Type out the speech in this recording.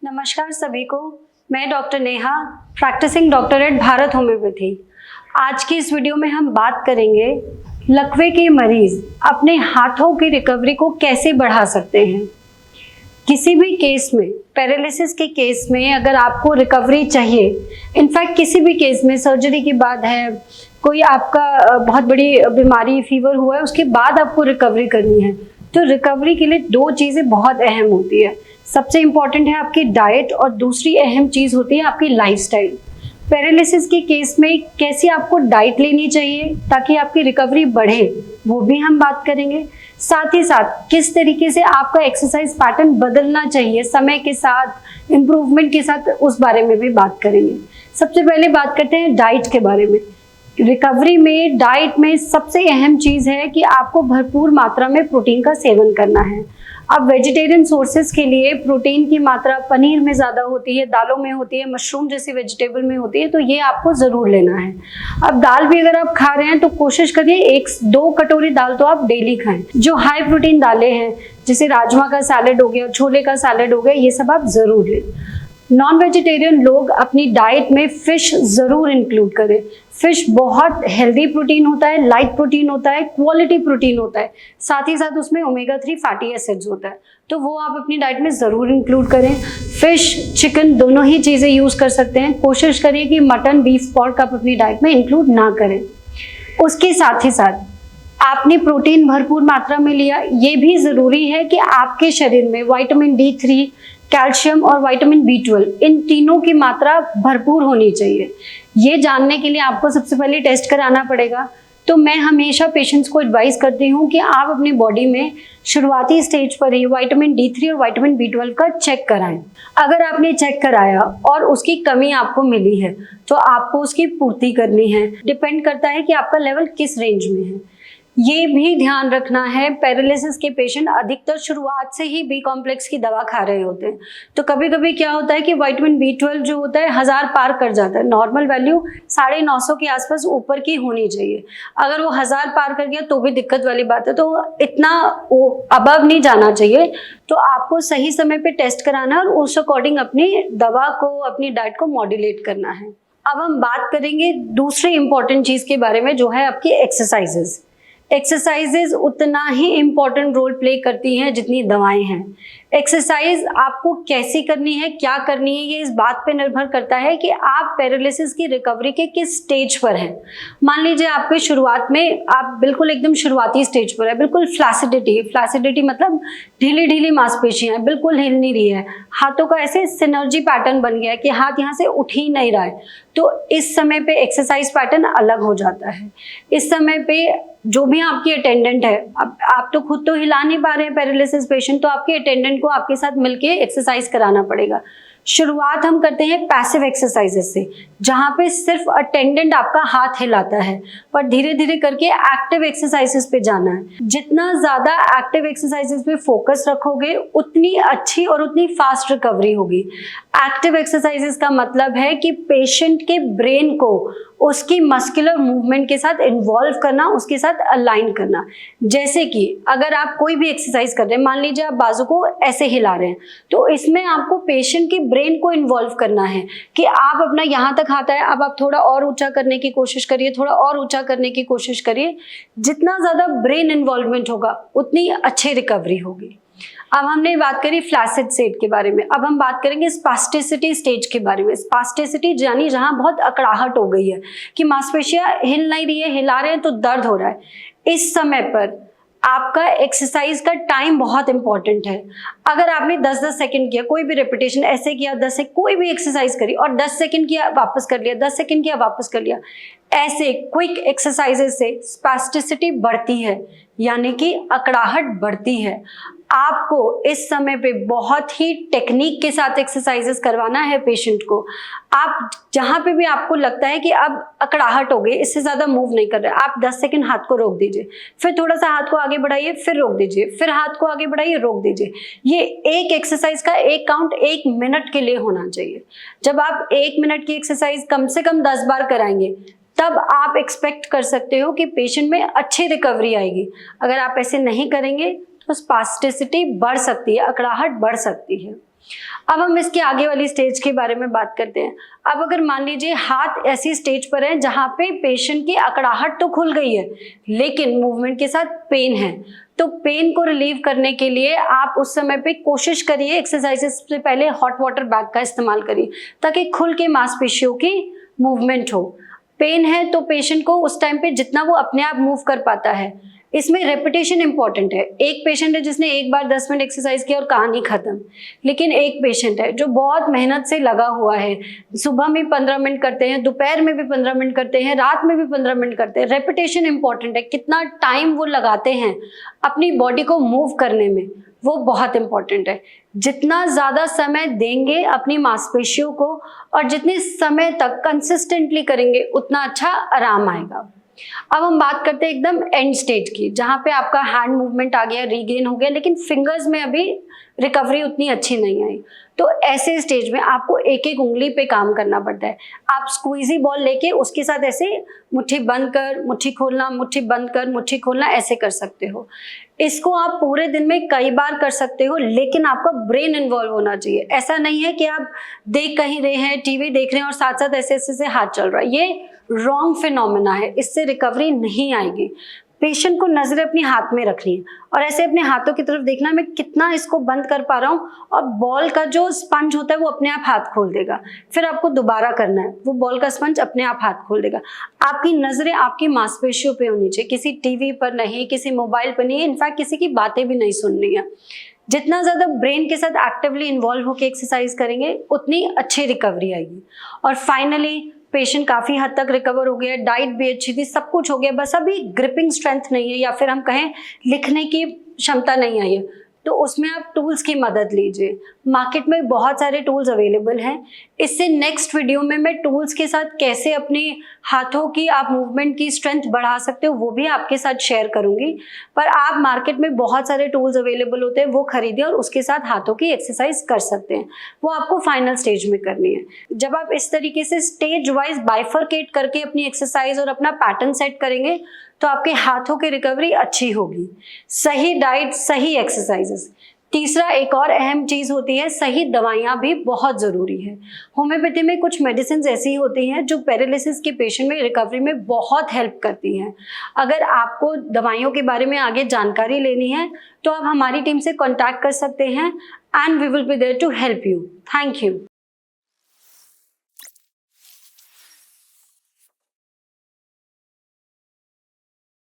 नमस्कार सभी को। मैं doctor Neha, practising doctor at Bharat homeopathy. आज की इस वीडियो में हम बात करेंगे लकवे के मरीज अपने हाथों की रिकवरी को कैसे बढ़ा सकते हैं। किसी भी केस में, पैरालिसिस के केस में अगर आपको रिकवरी चाहिए, इनफैक्ट किसी भी केस में सर्जरी के बाद है, कोई आपका बहुत बड़ी बीमारी फीवर हुआ है, उसके बाद आपको रिकवरी करनी है, तो रिकवरी के लिए दो चीज़ें बहुत अहम होती है। सबसे इम्पॉर्टेंट है आपकी डाइट और दूसरी अहम चीज़ होती है आपकी लाइफस्टाइल। पैरालिसिस के केस में कैसी आपको डाइट लेनी चाहिए ताकि आपकी रिकवरी बढ़े, वो भी हम बात करेंगे। साथ ही साथ किस तरीके से आपका एक्सरसाइज पैटर्न बदलना चाहिए समय के साथ, इम्प्रूवमेंट के साथ, उस बारे में भी बात करेंगे। सबसे पहले बात करते हैं डाइट के बारे में। रिकवरी में डाइट में सबसे अहम चीज़ है कि आपको भरपूर मात्रा में प्रोटीन का सेवन करना है। अब वेजिटेरियन सोर्सेज के लिए प्रोटीन की मात्रा पनीर में ज़्यादा होती है, दालों में होती है, मशरूम जैसी वेजिटेबल में होती है, तो ये आपको ज़रूर लेना है। अब दाल भी अगर आप खा रहे हैं तो कोशिश करिए 1-2 कटोरी दाल तो आप डेली खाएं। जो हाई प्रोटीन दालें हैं जैसे राजमा का सैलेड हो गया, छोले का सैलेड हो गया, ये सब आप ज़रूर लें। नॉन वेजिटेरियन लोग अपनी डाइट में फ़िश ज़रूर इंक्लूड करें। फ़िश बहुत हेल्दी प्रोटीन होता है, लाइट प्रोटीन होता है, क्वालिटी प्रोटीन होता है, साथ ही साथ उसमें ओमेगा 3 फैटी एसिड्स होता है, तो वो आप अपनी डाइट में ज़रूर इंक्लूड करें। फ़िश, चिकन दोनों ही चीज़ें यूज़ कर सकते हैं। कोशिश करिए कि मटन, बीफ, पोर्क आप अपनी डाइट में इंक्लूड ना करें। उसके साथ ही साथ आपने प्रोटीन भरपूर मात्रा में लिया, ये भी ज़रूरी है कि आपके शरीर में विटामिन D3, कैल्शियम और विटामिन B12 इन तीनों की मात्रा भरपूर होनी चाहिए। ये जानने के लिए आपको सबसे पहले टेस्ट कराना पड़ेगा। तो मैं हमेशा पेशेंट्स को एडवाइस करती हूँ कि आप अपनी बॉडी में शुरुआती स्टेज पर ही विटामिन D3 और विटामिन B12 का चेक कराएं। अगर आपने चेक कराया और उसकी कमी आपको मिली है तो आपको उसकी पूर्ति करनी है। डिपेंड करता है कि आपका लेवल किस रेंज में है। ये भी ध्यान रखना है, पैरालिसिस के पेशेंट अधिकतर शुरुआत से ही बी कॉम्प्लेक्स की दवा खा रहे होते हैं, तो कभी कभी क्या होता है कि विटामिन B12 जो होता है 1000 पार कर जाता है। नॉर्मल वैल्यू 950 के आसपास ऊपर की होनी चाहिए। अगर वो 1000 पार कर गया तो भी दिक्कत वाली बात है, तो इतना अबव नहीं जाना चाहिए। तो आपको सही समय पे टेस्ट कराना है और उस अकॉर्डिंग अपनी दवा को, अपनी डाइट को मॉड्यूलेट करना है। अब हम बात करेंगे दूसरी इंपॉर्टेंट चीज़ के बारे में, जो है आपकी एक्सरसाइजेज। एक्सरसाइजेज उतना ही इम्पॉर्टेंट रोल प्ले करती हैं जितनी दवाएं हैं। एक्सरसाइज आपको कैसी करनी है, क्या करनी है, ये इस बात पे निर्भर करता है कि आप पैरालिसिस की रिकवरी के किस स्टेज पर हैं। मान लीजिए आपके शुरुआत में, आप बिल्कुल एकदम शुरुआती स्टेज पर है, बिल्कुल फ्लैसिडिटी मतलब ढीली ढीली मांसपेशियां, बिल्कुल हिल नहीं रही है, हाथों का ऐसे सिनर्जी पैटर्न बन गया है कि हाथ यहाँ से उठ ही नहीं रहा है, तो इस समय पे एक्सरसाइज पैटर्न अलग हो जाता है। इस समय पे जो भी आपकी अटेंडेंट है, अब आप तो खुद तो हिला नहीं पा रहे हैं पैरालिसिस पेशेंट, तो आपके अटेंडेंट को आपके साथ मिलके एक्सरसाइज कराना पड़ेगा। शुरुआत हम करते हैं पैसिव एक्सरसाइजेस से, जहाँ पे सिर्फ अटेंडेंट आपका हाथ हिलाता है, पर धीरे धीरे करके एक्टिव एक्सरसाइजेस पे जाना है। जितना ज़्यादा एक्टिव एक्सरसाइजेस पे फोकस रखोगे उतनी अच्छी और उतनी फास्ट रिकवरी होगी। एक्टिव एक्सरसाइजेस का मतलब है कि पेशेंट के ब्रेन को उसकी मस्कुलर मूवमेंट के साथ इन्वॉल्व करना, उसके साथ अलाइन करना। जैसे कि अगर आप कोई भी एक्सरसाइज कर रहे हैं, मान लीजिए आप बाजू को ऐसे हिला रहे हैं, तो इसमें आपको पेशेंट के ब्रेन को इन्वॉल्व करना है कि आप अपना यहाँ तक हाथ है, अब आप थोड़ा और ऊंचा करने की कोशिश करिए, थोड़ा और ऊंचा करने की कोशिश करिए। जितना ज़्यादा ब्रेन इन्वॉल्वमेंट होगा उतनी अच्छी रिकवरी होगी। अब हमने बात करी फ्लैसिड स्टेट के बारे में, अब हम बात करेंगे स्पास्टिसिटी स्टेज के बारे में। स्पास्टिसिटी यानी जहाँ बहुत अकड़ाहट हो गई है कि मांसपेशियां हिल नहीं रही है, हिला रहे हैं तो दर्द हो रहा है। इस समय पर आपका एक्सरसाइज का टाइम बहुत इंपॉर्टेंट है। अगर आपने 10-10 सेकंड किया, कोई भी रेपिटेशन ऐसे किया, 10 सेकंड कोई भी एक्सरसाइज करी और 10 सेकंड किया वापस कर लिया, 10 सेकंड किया वापस कर लिया, ऐसे क्विक एक्सरसाइजेस से स्पास्टिसिटी बढ़ती है, यानी कि अकड़ाहट बढ़ती है। आपको इस समय पे बहुत ही टेक्निक के साथ एक्सरसाइजेस करवाना है पेशेंट को। आप जहाँ पे भी आपको लगता है कि अब अकड़ाहट हो गई, इससे ज़्यादा मूव नहीं कर रहे, आप 10 सेकंड हाथ को रोक दीजिए, फिर थोड़ा सा हाथ को आगे बढ़ाइए, फिर रोक दीजिए, फिर हाथ को आगे बढ़ाइए, रोक दीजिए। ये एक एक्सरसाइज का एक काउंट 1 मिनट के लिए होना चाहिए। जब आप 1 मिनट की एक्सरसाइज कम से कम 10 बार कराएंगे, तब आप एक्सपेक्ट कर सकते हो कि पेशेंट में अच्छी रिकवरी आएगी। अगर आप ऐसे नहीं करेंगे तो स्पास्टिसिटी बढ़ सकती है, अकड़ाहट बढ़ सकती है। अब हम इसके आगे वाली स्टेज के बारे में बात करते हैं। अब अगर मान लीजिए हाथ ऐसी स्टेज पर है जहां पे पेशेंट की अकड़ाहट तो खुल गई है लेकिन मूवमेंट के साथ पेन है, तो पेन को रिलीव करने के लिए आप उस समय पे कोशिश करिए, एक्सरसाइजेस से पहले हॉट वाटर बैग का इस्तेमाल करिए ताकि खुल के मांसपेशियों की मूवमेंट हो। पेन है तो पेशेंट को उस टाइम पे जितना वो अपने आप मूव कर पाता है, इसमें रेपिटेशन इंपॉर्टेंट है। एक पेशेंट है जिसने एक बार 10 मिनट एक्सरसाइज किया और कहानी खत्म, लेकिन एक पेशेंट है जो बहुत मेहनत से लगा हुआ है, सुबह में 15 मिनट करते हैं, दोपहर में भी 15 मिनट करते हैं, रात में भी 15 मिनट करते हैं। रेपिटेशन इंपॉर्टेंट है, कितना टाइम वो लगाते हैं अपनी बॉडी को मूव करने में, वो बहुत इंपॉर्टेंट है। जितना ज़्यादा समय देंगे अपनी मांसपेशियों को और जितने समय तक कंसिस्टेंटली करेंगे उतना अच्छा आराम आएगा। अब हम बात करते हैं एकदम एंड स्टेज की, जहाँ पे आपका हैंड मूवमेंट आ गया, रीगेन हो गया, लेकिन फिंगर्स में अभी रिकवरी उतनी अच्छी नहीं आई। तो ऐसे स्टेज में आपको एक एक उंगली पे काम करना पड़ता है। आप स्क्वीजी बॉल लेके उसके साथ ऐसे मुट्ठी बंद कर, मुट्ठी खोलना, मुट्ठी बंद कर, मुट्ठी खोलना, ऐसे कर सकते हो। इसको आप पूरे दिन में कई बार कर सकते हो, लेकिन आपका ब्रेन इन्वॉल्व होना चाहिए। ऐसा नहीं है कि आप देख कहीं रहे हैं, टीवी देख रहे हैं और साथ साथ ऐसे ऐसे से हाथ चल रहा है, ये रॉन्ग फिनोमेना है, इससे रिकवरी नहीं आएगी। पेशेंट को नजरें अपने हाथ में रखनी है और ऐसे अपने हाथों की तरफ देखना, मैं कितना इसको बंद कर पा रहा हूँ, और बॉल का जो स्पंज होता है वो अपने आप हाथ खोल देगा। फिर आपको दोबारा करना है, वो बॉल का स्पंज अपने आप हाथ खोल देगा। आपकी नजरें आपकी मांसपेशियों पे होनी चाहिए, किसी टीवी पर नहीं, किसी मोबाइल पर नहीं, इनफैक्ट किसी की बातें भी नहीं सुननी है। जितना ज़्यादा ब्रेन के साथ एक्टिवली इन्वॉल्व होकर एक्सरसाइज करेंगे उतनी अच्छी रिकवरी आएगी। और फाइनली पेशेंट काफ़ी हद तक रिकवर हो गया, डाइट भी अच्छी थी, सब कुछ हो गया, बस अभी ग्रिपिंग स्ट्रेंथ नहीं है या फिर हम कहें लिखने की क्षमता नहीं आई है, तो उसमें आप टूल्स की मदद लीजिए। मार्केट में बहुत सारे टूल्स अवेलेबल हैं। इससे नेक्स्ट वीडियो में मैं टूल्स के साथ कैसे अपने हाथों की आप मूवमेंट की स्ट्रेंथ बढ़ा सकते हो वो भी आपके साथ शेयर करूंगी। पर आप मार्केट में बहुत सारे टूल्स अवेलेबल होते हैं, वो खरीदें और उसके साथ हाथों की एक्सरसाइज कर सकते हैं। वो आपको फाइनल स्टेज में करनी है। जब आप इस तरीके से स्टेज वाइज बाइफरकेट करके अपनी एक्सरसाइज और अपना पैटर्न सेट करेंगे तो आपके हाथों की रिकवरी अच्छी होगी। सही डाइट, सही एक्सरसाइजेस। तीसरा एक और अहम चीज़ होती है, सही दवाइयाँ भी बहुत ज़रूरी है। होम्योपैथी में कुछ मेडिसिन ऐसी होती हैं जो पैरालिसिस के पेशेंट में रिकवरी में बहुत हेल्प करती हैं। अगर आपको दवाइयों के बारे में आगे जानकारी लेनी है तो आप हमारी टीम से कॉन्टैक्ट कर सकते हैं and we will be there to help you. Thank you.